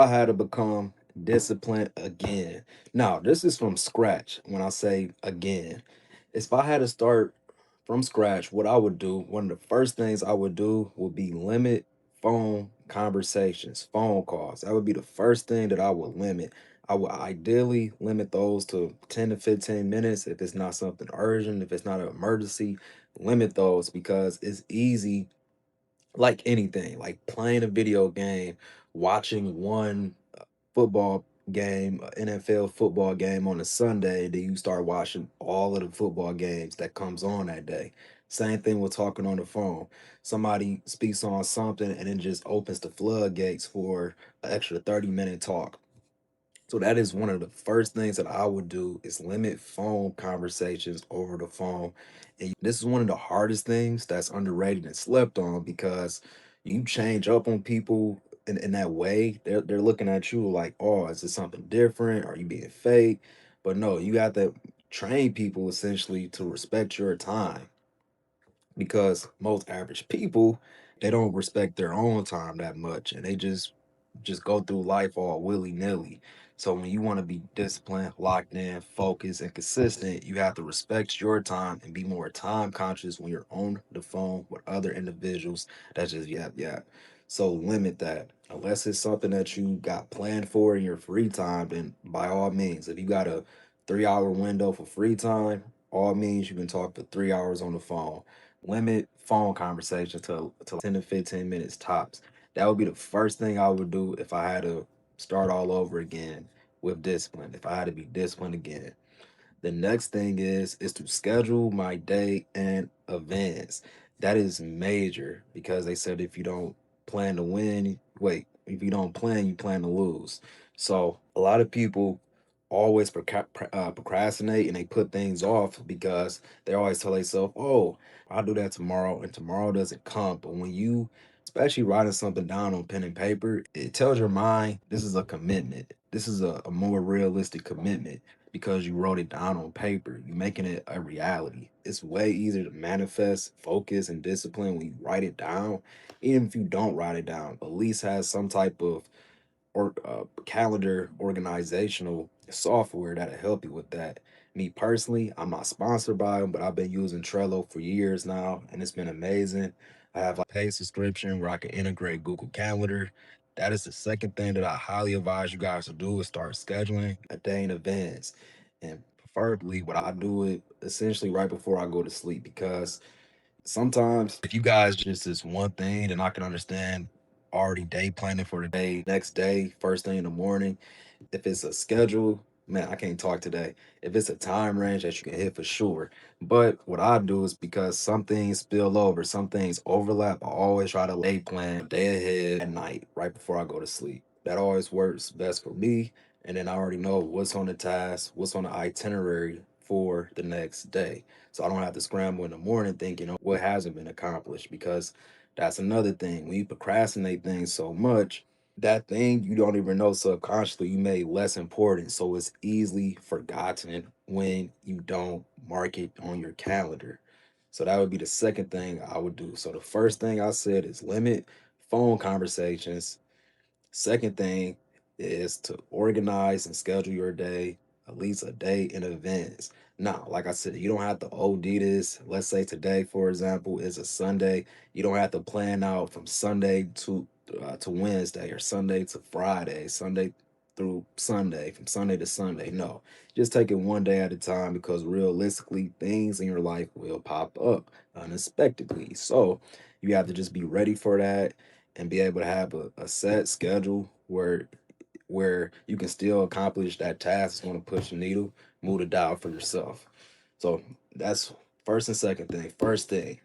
I had to become disciplined again. Now, this is from scratch. When I say again, if I had to start from scratch, what I would do, one of the first things I would do would be limit phone conversations, phone calls. That would be the first thing that I would limit. I would ideally limit those to 10 to 15 minutes if it's not something urgent, if it's not an emergency, limit those because it's easy like anything, like playing a video game, watching one football game, NFL football game on a Sunday, then you start watching all of the football games that comes on that day. Same thing with talking on the phone. Somebody speaks on something and it just opens the floodgates for an extra 30-minute talk. So that is one of the first things that I would do is limit phone conversations over the phone. And this is one of the hardest things that's underrated and slept on because you change up on people in that way. They're looking at you like, oh, is this something different? Are you being fake? But no, you have to train people essentially to respect your time because most average people they don't respect their own time that much and they just go through life all willy-nilly. So when you want to be disciplined, locked in, focused, and consistent, you have to respect your time and be more time conscious when you're on the phone with other individuals that just yap. So limit that. Unless it's something that you got planned for in your free time, then by all means, if you got a 3 hour window for free time, all means you can talk for 3 hours on the phone. Limit phone conversations to 10 to 15 minutes tops. That would be the first thing I would do if I had to start all over again with discipline, if I had to be disciplined again. The next thing is to schedule my day in advance. That is major because they said if you don't plan to win, wait, if you don't plan, you plan to lose. So a lot of people always procrastinate and they put things off because they always tell themselves, "Oh, I'll do that tomorrow," and tomorrow doesn't come. But when you, especially writing something down on pen and paper, it tells your mind this is a commitment. This is a more realistic commitment because you wrote it down on paper. You're making it a reality. It's way easier to manifest focus and discipline when you write it down. Even if you don't write it down, at least has some type of or calendar organizational software that'll help you with that. Me personally, I'm not sponsored by them, but I've been using Trello for years now, and it's been amazing. I have like a paid subscription where I can integrate Google Calendar. That is the second thing that I highly advise you guys to do is start scheduling a day in advance. And preferably what I do it essentially right before I go to sleep because sometimes if you guys just this one thing, then I can understand already day planning for the day, next day, first thing in the morning. If it's a schedule, man, I can't talk today. If it's a time range that you can hit for sure. But what I do is because some things spill over, some things overlap, I always try to day plan day ahead at night, right before I go to sleep. That always works best for me. And then I already know what's on the task, what's on the itinerary for the next day. So I don't have to scramble in the morning thinking, oh, what hasn't been accomplished? Because that's another thing. When you procrastinate things so much, that thing you don't even know subconsciously you made less important. So it's easily forgotten when you don't mark it on your calendar. So that would be the second thing I would do. So the first thing I said is limit phone conversations. Second thing is to organize and schedule your day at least a day in advance. Now, like I said, you don't have to OD this. Let's say today, for example, is a Sunday. You don't have to plan out from Sunday to Wednesday or Sunday to Friday, Sunday through Sunday, from Sunday to Sunday. No, just take it one day at a time because realistically, things in your life will pop up unexpectedly. So you have to just be ready for that and be able to have a set schedule where you can still accomplish that task that's going to push the needle, move the dial for yourself. So that's first and second thing. First thing,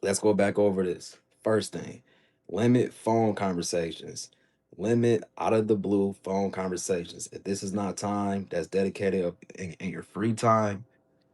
let's go back over this. First thing, limit phone conversations. Limit out of the blue phone conversations. If this is not time that's dedicated in your free time,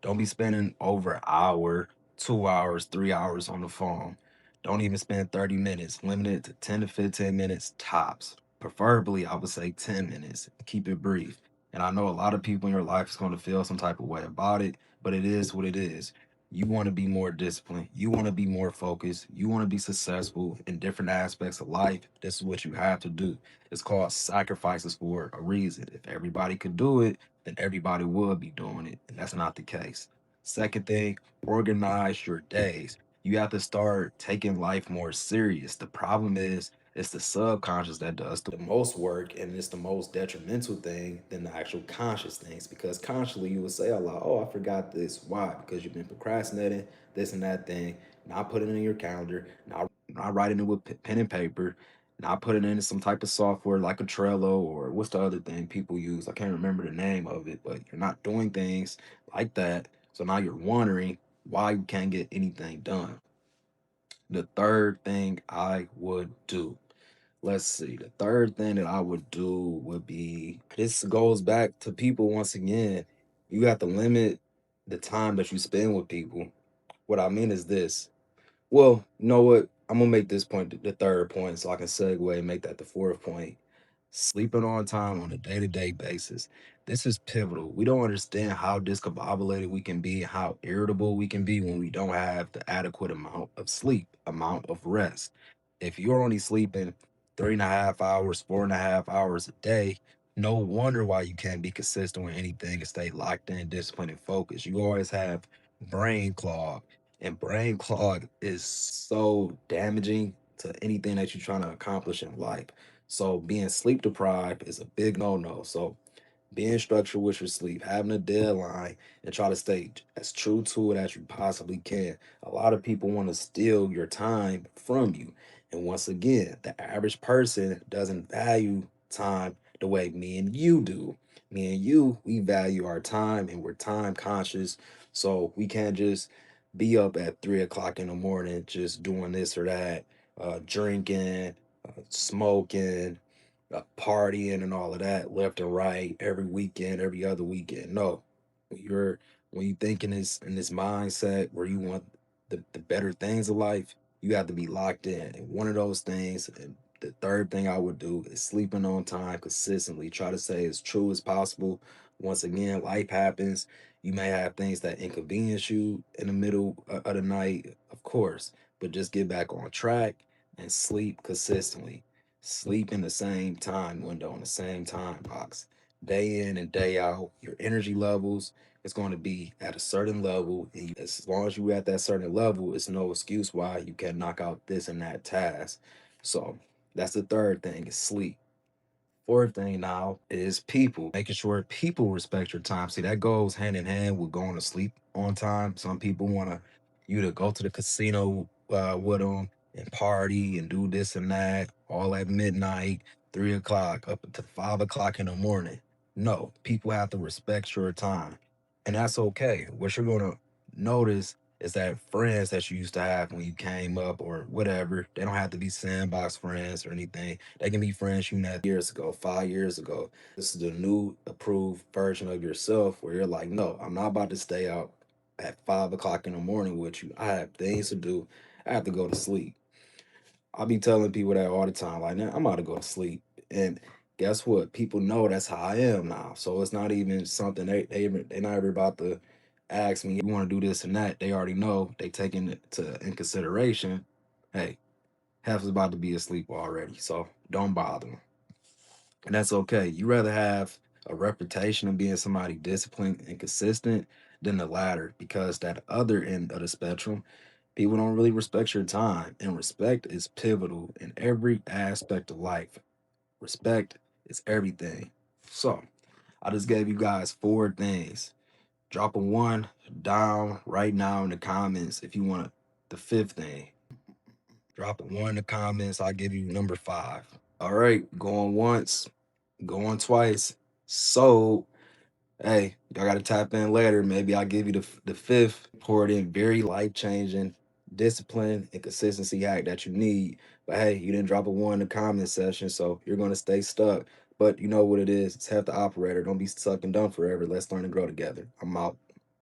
don't be spending over an hour, 2 hours, 3 hours on the phone. Don't even spend 30 minutes. Limit it to 10 to 15 minutes tops. Preferably, I would say 10 minutes. Keep it brief. And I know a lot of people in your life is going to feel some type of way about it, but it is what it is. You want to be more disciplined. You want to be more focused. You want to be successful in different aspects of life. This is what you have to do. It's called sacrifices for a reason. If everybody could do it, then everybody would be doing it. And that's not the case. Second thing, organize your days. You have to start taking life more serious. The problem is, it's the subconscious that does the most work, and it's the most detrimental thing than the actual conscious things. Because consciously, you will say a lot, "Oh, I forgot this." Why? Because you've been procrastinating this and that thing, not putting it in your calendar, not writing it with pen and paper, not putting it in some type of software like a Trello, or what's the other thing people use? I can't remember the name of it, but you're not doing things like that. So now you're wondering why you can't get anything done. The third thing I would do, let's see, the third thing that I would do would be, this goes back to people once again. You have to limit the time that you spend with people. What I mean is this. Well, you know what? I'm gonna make this point the third point so I can segue and make that the fourth point. Sleeping on time on a day-to-day basis. This is pivotal. We don't understand how discombobulated we can be, how irritable we can be when we don't have the adequate amount of sleep, amount of rest. If you're only sleeping 3.5 hours, 4.5 hours a day, no wonder why you can't be consistent with anything and stay locked in, disciplined, and focused. You always have brain clog, and brain clog is so damaging to anything that you're trying to accomplish in life. So being sleep deprived is a big no-no. So being structured with your sleep, having a deadline, and try to stay as true to it as you possibly can. A lot of people want to steal your time from you. And once again, the average person doesn't value time the way me and you do. Me and you, we value our time and we're time conscious. So we can't just be up at 3 o'clock in the morning just doing this or that, drinking, smoking, partying and all of that left and right every weekend, every other weekend. No, when you're when you think in this mindset where you want the better things of life, you have to be locked in. And one of those things, and the third thing I would do is sleeping on time consistently. Try to stay as true as possible. Once again, life happens. You may have things that inconvenience you in the middle of the night, of course, but just get back on track and sleep consistently. Sleep in the same time window, in the same time box, day in and day out. Your energy levels is going to be at a certain level. And as long as you at that certain level, it's no excuse why you can't knock out this and that task. So that's the third thing is sleep. Fourth thing now is people, making sure people respect your time. See, that goes hand in hand with going to sleep on time. Some people want you to go to the casino with them and party and do this and that all at midnight, 3 o'clock, up to 5 o'clock in the morning. No, people have to respect your time. And that's okay. What you're going to notice is that friends that you used to have when you came up or whatever, they don't have to be sandbox friends or anything. They can be friends you met years ago, 5 years ago. This is the new approved version of yourself where you're like, no, I'm not about to stay out at 5 o'clock in the morning with you. I have things to do. I have to go to sleep. I be telling people that all the time, like, "Nah, I'm about to go to sleep." And guess what? People know that's how I am now. So it's not even something they're not ever about to ask me, you want to do this and that. They already know they taking it to in consideration. Hey, half is about to be asleep already. So don't bother them. And that's okay. You rather have a reputation of being somebody disciplined and consistent than the latter, because that other end of the spectrum, people don't really respect your time. And respect is pivotal in every aspect of life. Respect is everything. So I just gave you guys four things. Drop a one down right now in the comments if you want the fifth thing. Drop a one in the comments. I'll give you number five. All right, going once, going twice. So, hey, y'all got to tap in later. Maybe I'll give you the fifth important, very life changing discipline and consistency hack that you need. But hey, you didn't drop a one in the comment section, so you're going to stay stuck. But you know what it is. It's half the operator. Don't be stuck and dumb forever. Let's learn and grow together. I'm out.